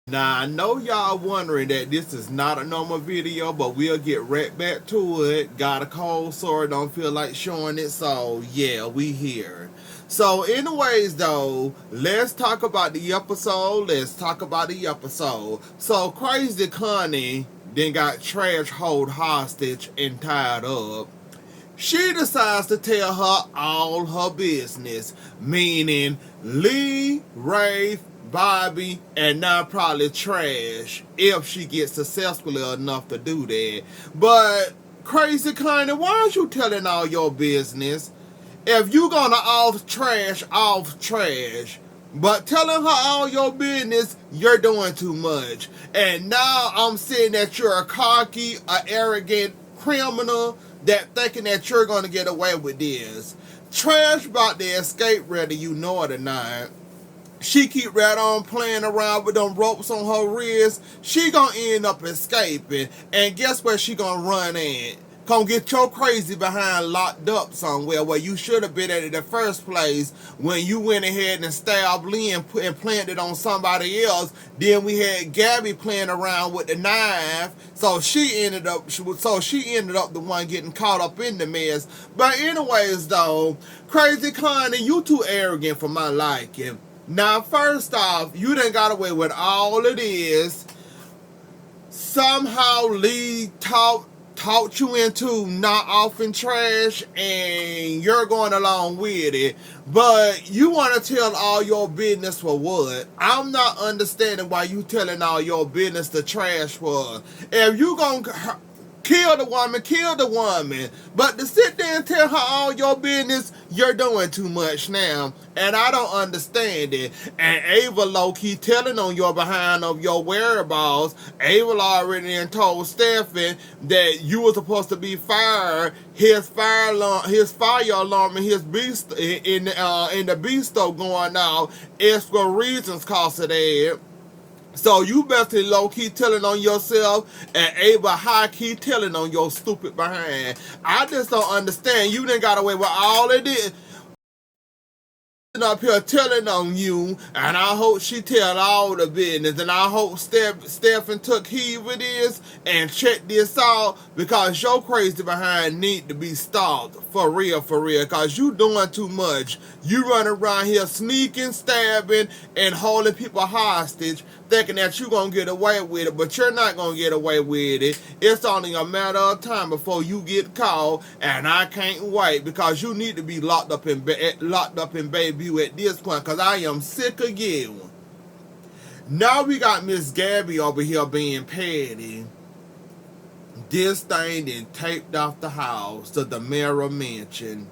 Now, I know y'all wondering that this is not a normal video, but we'll get right back to it. Got a cold sore, don't feel like showing it, so yeah, we here. So anyways though, let's talk about the episode. So Crazy Connie then got trash hold hostage and tied up. She decides to tell her all her business, meaning Lee, Rafe, Bobby, and now probably Trash, if she gets successfully enough to do that. But Crazy Connie, why aren't you telling all your business? If you gonna off trash. But telling her all your business, you're doing too much. And now I'm saying that you're a cocky, a arrogant criminal that thinking that you're gonna get away with this. Trash about to escape whether you know it or not. She keep right on playing around with them ropes on her wrist. She gonna end up escaping. And guess where she gonna run at? Gonna get your crazy behind locked up somewhere where you should have been at in the first place when you went ahead and stabbed Lee and planted it on somebody else. Then we had Gabby playing around with the knife, so she ended up the one getting caught up in the mess. But anyways though, Crazy Connie, you too arrogant for my liking. Now, first off, you done got away with all of this. Somehow Lee talked you into not offing trash, and you're going along with it. But you want to tell all your business for what? I'm not understanding why you telling all your business to Trash for. If you gonna kill the woman. But to sit there and tell her all your business, you're doing too much now. And I don't understand it. And Ava low-key telling on your behind of your whereabouts. Ava already told Stephen that you were supposed to be fired. His fire alarm and his beast in the beast stove going out is for reasons cause of that. So you basically low-key telling on yourself and Ava high-key telling on your stupid behind. I just don't understand. You done got away with all of this up here telling on you, and I hope she tell all the business, and I hope Stephen took heed with this and checked this out, because your crazy behind need to be stopped for real, because you doing too much. You running around here sneaking, stabbing, and holding people hostage, thinking that you gonna get away with it, but you're not gonna get away with it. It's only a matter of time before you get caught, and I can't wait, because you need to be locked up in Bayview at this point, because I am sick of you. Now we got Miss Gabby over here being petty. This thing then taped off the house to the Mara mansion.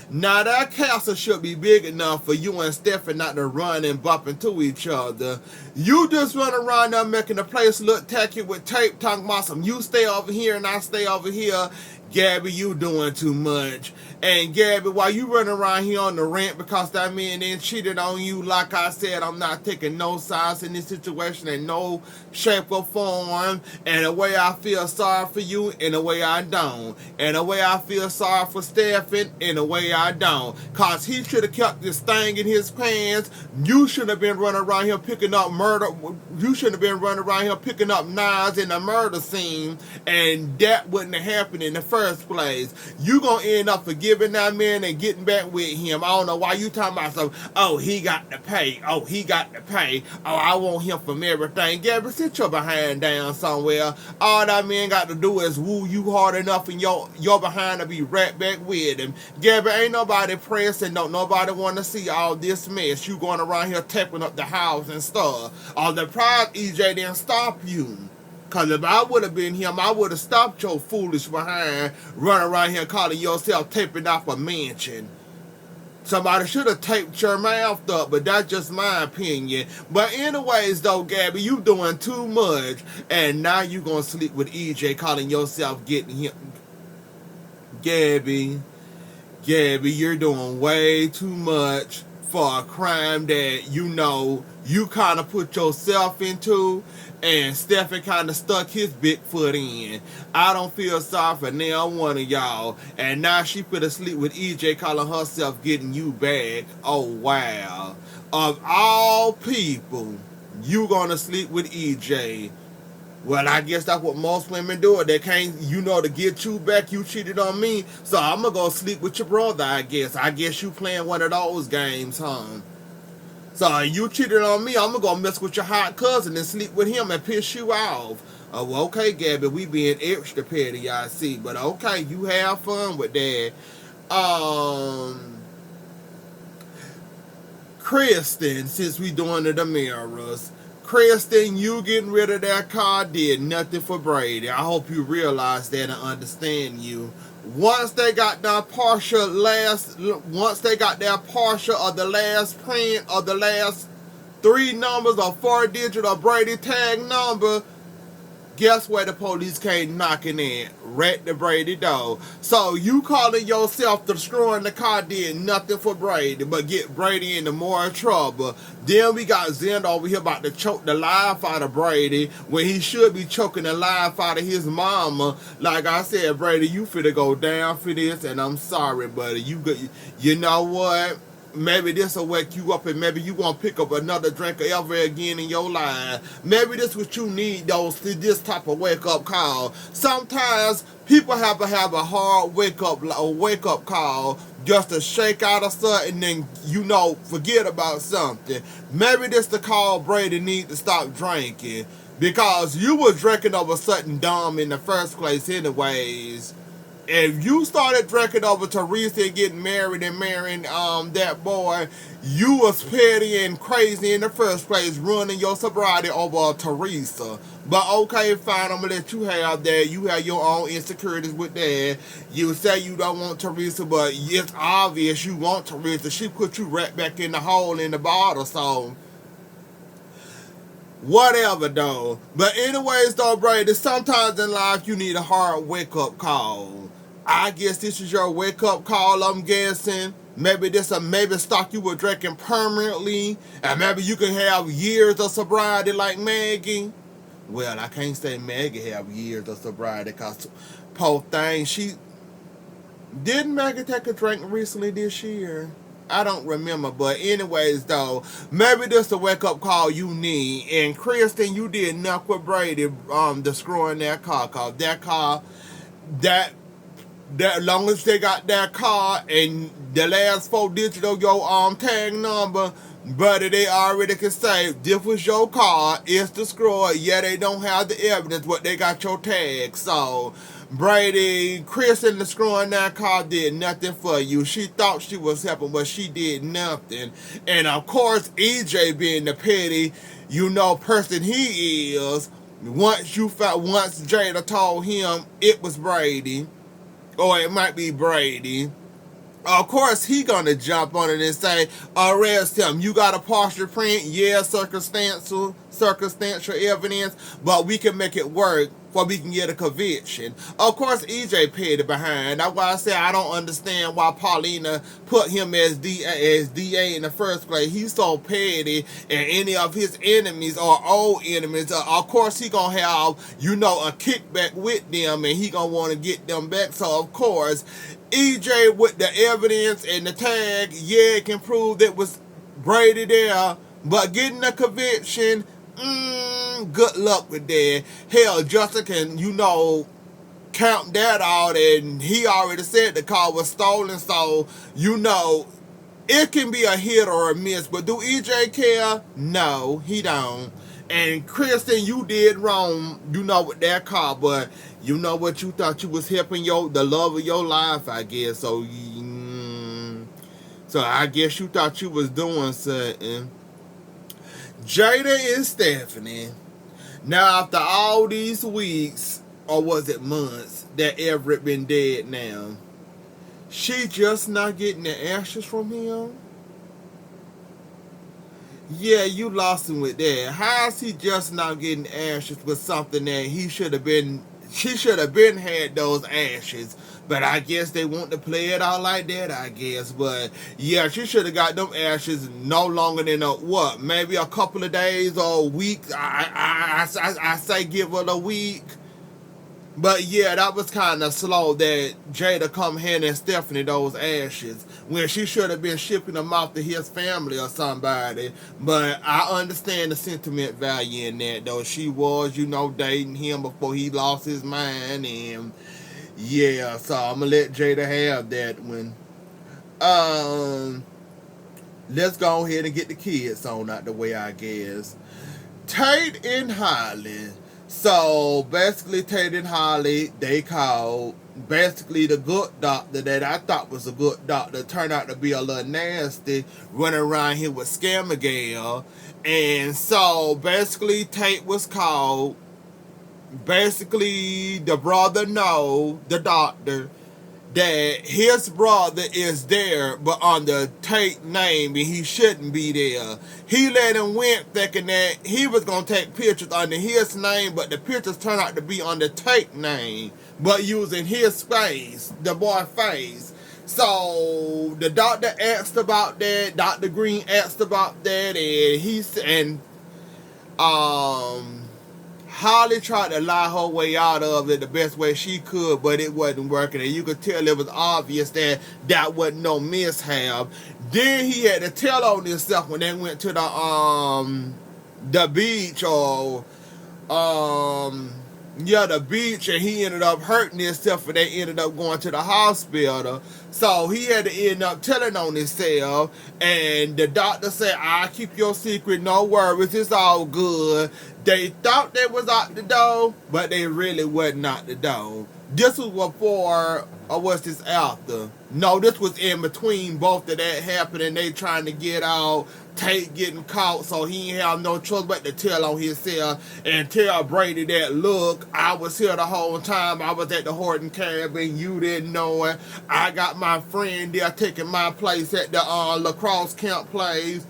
Now that castle should be big enough for you and Stephen not to run and bump into each other. You just run around there making the place look tacky with tape, talking about some you stay over here and I stay over here. Gabby, you doing too much. And Gabby, while you running around here on the rant because that man then cheated on you, like I said, I'm not taking no sides in this situation in no shape or form. And the way I feel sorry for you, in the way I don't. And the way I feel sorry for Stephen, in the way I don't. Cause he should have kept this thing in his pants. You should have been running around here picking up murder. You should have been running around here picking up knives in the murder scene. And that wouldn't have happened in the first place. You gonna end up forgiving that man and getting back with him. I don't know why you talking about something. Oh, he got to pay. Oh, I want him from everything. Gabby, sit your behind down somewhere. All that man got to do is woo you hard enough and your behind to be right back with him. Gabby, ain't nobody pressing. Don't nobody want to see all this mess. You going around here tapping up the house and stuff. All the pride EJ didn't stop you. Because if I would have been him, I would have stopped your foolish behind running around here calling yourself taping off a mansion. Somebody should have taped your mouth up, but that's just my opinion. But anyways, though, Gabby, you doing too much. And now you going to sleep with EJ calling yourself getting him. Gabby, you're doing way too much for a crime that you know you kind of put yourself into, and Stephen kind of stuck his big foot in. I don't feel sorry for now one of y'all. And now she put to sleep with EJ calling herself getting you back. Oh, wow. Of all people, you gonna sleep with EJ. Well, I guess that's what most women do. They can't, to get you back, you cheated on me, so I'm gonna go sleep with your brother, I guess. I guess you playing one of those games, huh? So you cheated on me, I'm gonna go mess with your hot cousin and sleep with him and piss you off. Oh, well, okay, Gabby, we being extra petty, I see. But okay, you have fun with that. Kristen, since we doing the mirrors, Kristen, you getting rid of that car did nothing for Brady. I hope you realize that and understand you. Once they got that partial of the last print of the last 3 numbers or 4-digit of Brady tag number, guess where the police came knocking in? Right the Brady door. So you calling yourself destroying the car did nothing for Brady, but get Brady into more trouble. Then we got Zen over here about to choke the life out of Brady when he should be choking the life out of his mama. Like I said, Brady, you finna go down for this, and I'm sorry, buddy. You know what? Maybe this will wake you up and maybe you won't pick up another drink ever again in your life. Maybe this what you need, this type of wake-up call. Sometimes people have to have a hard wake-up call just to shake out of something and then, forget about something. Maybe this the call Brady need to stop drinking because you was drinking over something dumb in the first place anyways. If you started drinking over Teresa and getting married and marrying that boy, you was petty and crazy in the first place, ruining your sobriety over Teresa. But okay, fine, I'm gonna let you have that. You have your own insecurities with that. You say you don't want Teresa, but it's obvious you want Teresa. She put you right back in the hole in the bottle, so whatever though. But anyways though, Brady, sometimes in life you need a hard wake-up call. I guess this is your wake-up call, I'm guessing. Maybe maybe stop you with drinking permanently, and maybe you can have years of sobriety like Maggie. Well, I can't say Maggie have years of sobriety because poor thing, didn't Maggie take a drink recently this year? I don't remember, but anyways though, maybe this a wake-up call you need. And Kristen, you did nothing with Brady destroying that car, cause that car, that long as they got that car and the last 4 digits of your tag number, buddy, they already can say this was your car, it's destroyed. Yeah, they don't have the evidence, but they got your tag. So Brady, Kristen destroying that car did nothing for you. She thought she was helping, but she did nothing. And of course, EJ being the petty, person he is, once Jada told him it was Brady, or it might be Brady, of course he gonna jump on it and say, arrest him. You got a partial print, yeah, circumstantial evidence, but we can make it work for we can get a conviction. Of course EJ paid it behind. That's why I say I don't understand why Paulina put him as DA in the first place. He's so petty, and any of his enemies or old enemies, of course he gonna have, a kickback with them, and he gonna want to get them back. So of course EJ with the evidence and the tag, yeah, it can prove that was Brady there, but getting a conviction, good luck with that. Hell, Justin can, count that out, and he already said the car was stolen, so, it can be a hit or a miss, but do EJ care? No, he don't. And Kristen, you did wrong, with that car, but what, you thought you was helping the love of your life, I guess. So I guess you thought you was doing something. Jada and Stephanie. Now, after all these weeks, or was it months, that Everett been dead now, she just not getting the ashes from him? Yeah, you lost him with that. How is he just not getting ashes with something that she should have been had those ashes? But I guess they want to play it out like that, I guess. But yeah, she should have got them ashes no longer than maybe a couple of days or a week. I say give her a week. But yeah, that was kind of slow that Jada come handing Stephanie those ashes when she should have been shipping them off to his family or somebody. But I understand the sentiment value in that, though. She was, dating him before he lost his mind, and yeah, so I'm gonna let Jada have that one. Um, let's go ahead and get the kids on out the way, I guess. Tate and Holly. So basically, Tate and Holly, they called basically the good doctor that I thought was a good doctor turned out to be a little nasty, running around here with Abigail. And so basically, Tate was called. Basically, the brother know the doctor that his brother is there, but under Tate name, and he shouldn't be there. He let him went thinking that he was gonna take pictures under his name, but the pictures turned out to be under Tate name, but using his face, the boy face. So the doctor asked about that. Dr. Green asked about that, and Holly tried to lie her way out of it the best way she could, but it wasn't working. And you could tell it was obvious that that wasn't no mishap. Then he had to tell on himself when they went to the beach or the beach, and he ended up hurting himself, and they ended up going to the hospital. So he had to end up telling on himself, and the doctor said, I'll keep your secret, no worries, it's all good. They thought they was out the door, but they really wasn't out the door. This was before, or was this after? No, this was in between both of that happening. They trying to get out, Tate getting caught, so he ain't have no choice but to tell on himself and tell Brady that, look, I was here the whole time. I was at the Horton cabin. You didn't know it. I got my friend there taking my place at the lacrosse camp place.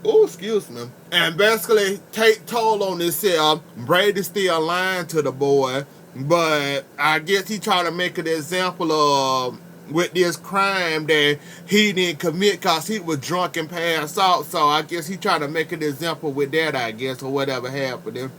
Oh, excuse me. And basically, Tate told on himself. Brady still lying to the boy, but I guess he trying to make an example of with this crime that he didn't commit because he was drunk and passed out. So I guess he trying to make an example with that, I guess, or whatever happened.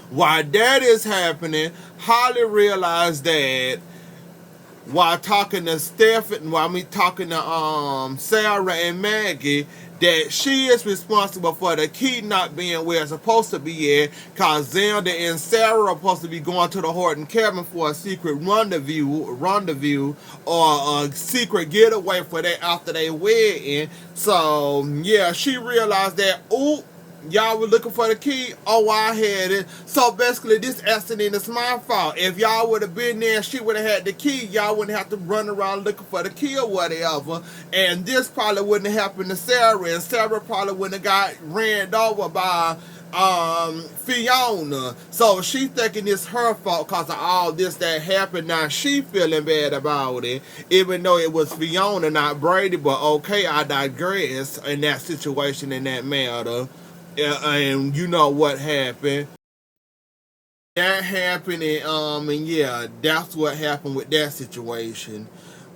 While that is happening, Holly realized that while talking to Stephen, while me talking to Sarah and Maggie, that she is responsible for the key not being where it's supposed to be at, cause Xander and Sarah are supposed to be going to the Horton cabin for a secret rendezvous or a secret getaway for that after they wedding. So yeah, she realized that, ooh, y'all were looking for the key. Oh, I had it. So basically, this accident is my fault. If y'all would have been there and she would have had the key, y'all wouldn't have to run around looking for the key or whatever. And this probably wouldn't have happened to Sarah. And Sarah probably wouldn't have got ran over by Fiona. So she thinking it's her fault because of all this that happened. Now she feeling bad about it, even though it was Fiona, not Brady. But okay, I digress in that situation, in that matter. And you know what happened. That happened, and yeah, that's what happened with that situation.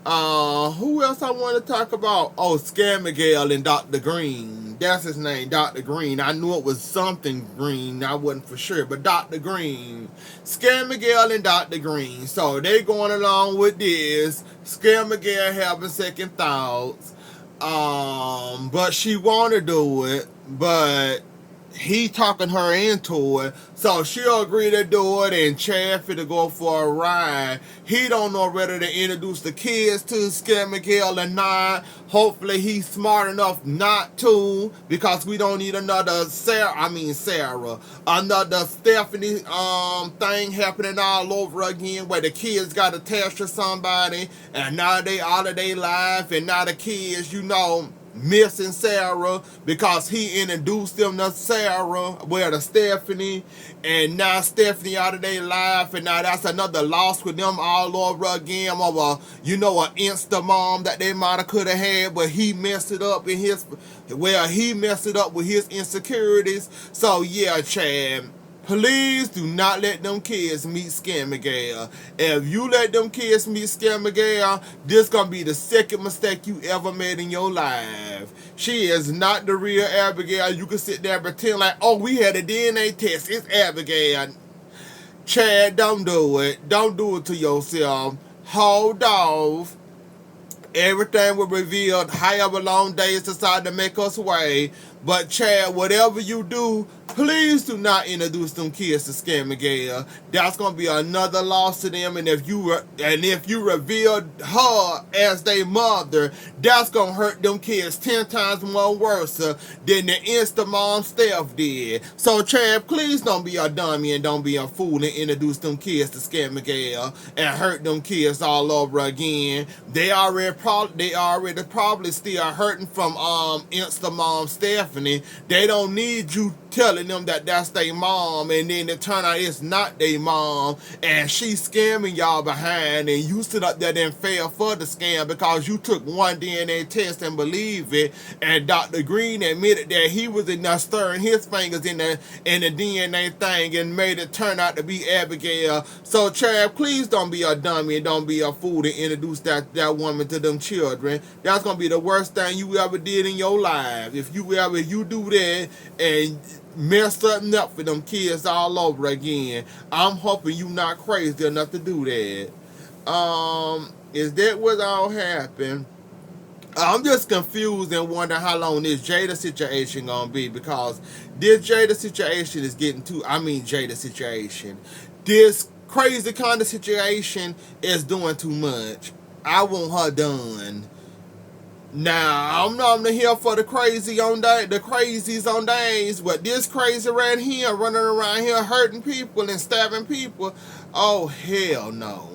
Who else I want to talk about? Oh, Scamigale and Dr. Green. That's his name, Dr. Green. I knew it was something Green. I wasn't for sure, but Dr. Green. Scamigale and Dr. Green. So they going along with this. Scamigale having second thoughts. But she want to do it, but he talking her into it, so she'll agree to do it, and Chad to go for a ride. He don't know whether to introduce the kids to Scamigale or not. Hopefully he's smart enough not to, because we don't need another Sarah, another Stephanie thing happening all over again where the kids got attached to somebody and now they out of their life, and now the kids, missing Sarah because he introduced them to Sarah, to Stephanie, and now Stephanie out of their life, and now that's another loss with them all over again of an insta mom that they might have could have had, but he messed it up with his insecurities. So yeah, Chad, please do not let them kids meet Scamigale. If you let them kids meet Scamigale, this gonna be the second mistake you ever made in your life. She is not the real Abigail. You can sit there and pretend like, oh, we had a DNA test. It's Abigail. Chad, don't do it. Don't do it to yourself. Hold off. Everything was revealed, however long days decide to make us wait. But Chad, whatever you do, please do not introduce them kids to Scam Miguel. That's gonna be another loss to them. And if you reveal her as their mother, that's gonna hurt them kids 10 times more worse than the Insta mom Steph did. So Chad, please don't be a dummy and don't be a fool and introduce them kids to Scam Miguel and hurt them kids all over again. They already probably still hurting from Insta mom Stephanie. They don't need you telling them that that's their mom, and then it turn out it's not their mom, and she's scamming y'all behind, and you stood up there and fell for the scam because you took one DNA test and believe it, and Dr. Green admitted that he was in there stirring his fingers in the DNA thing and made it turn out to be Abigail. So Chad, please don't be a dummy and don't be a fool to introduce that woman to them children. That's gonna be the worst thing you ever did in your life. If you do that and mess something up for them kids all over again. I'm hoping you not crazy enough to do that. Is that what all happened? I'm just confused and wondering how long this Jada situation gonna be, because this Jada situation is getting too. Jada situation. This crazy kind of situation is doing too much. I want her done. Now, I'm not here for the crazies on days, but this crazy right here running around here hurting people and stabbing people, oh hell no.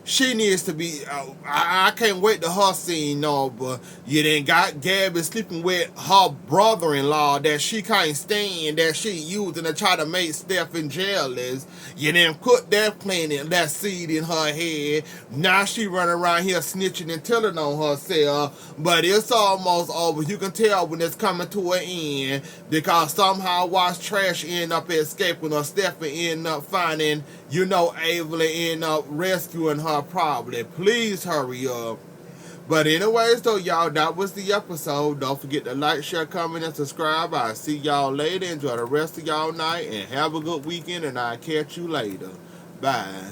She needs to be, I can't wait to her scene, no, but you done got Gabby sleeping with her brother-in-law that she can't stand, that she using to try to make Stephen jealous. You done put that planet, that seed in her head. Now she running around here snitching and telling on herself, but it's almost over. You can tell when it's coming to an end, because somehow Watch Trash end up escaping, or Stephen end up finding, able to end up rescuing her probably. Please hurry up. But anyways though, y'all, that was the episode. Don't forget to like, share, comment, and subscribe. I'll see y'all later. Enjoy the rest of y'all night and have a good weekend, and I'll catch you later. Bye.